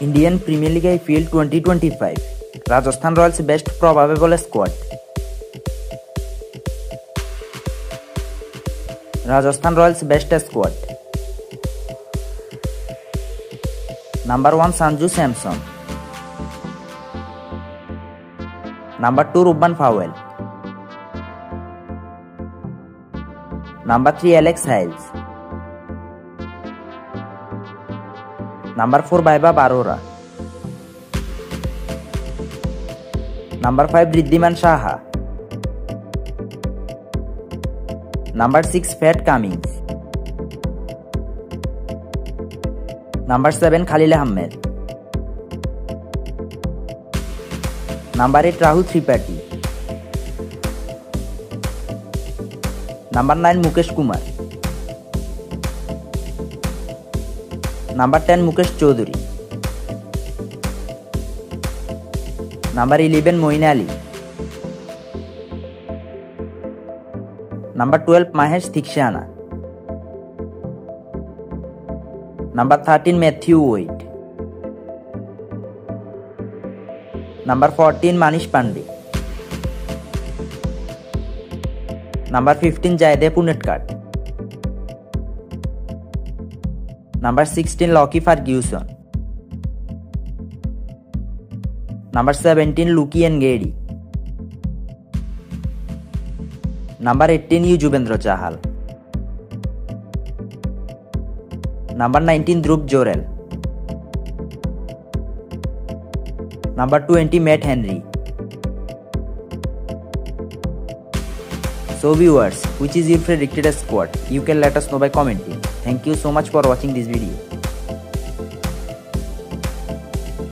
Indian Premier League IPL 2025. Rajasthan Royals best probable squad. Rajasthan Royals best squad. Number 1 Sanju Samson. Number 2 Ruben Fowell. Number 3 Alex Hales. Number 4 Vaibhav Arora. Number 5 Riddhiman Saha. Number 6 Pat Cummins. Number 7 Khalil Ahmed. Number 8 Rahul Tripathi. Number 9 Mukesh Kumar. Number 10 Mukesh Choudhury. Number 11 Moeen Ali. Number 12 Mahesh Theekshana. Number 13 Matthew Wade. Number 14 Manish Pandey. Number 15 Jaydev Unadkat. Number 16 Lockie Ferguson. Number 17 Luki Ngedi. Number 18 Yuzvendra Chahal. Number 19 Dhruv Jorel. Number 20 Matt Henry. So viewers, which is your predicted squad? You can let us know by commenting. Thank you so much for watching this video.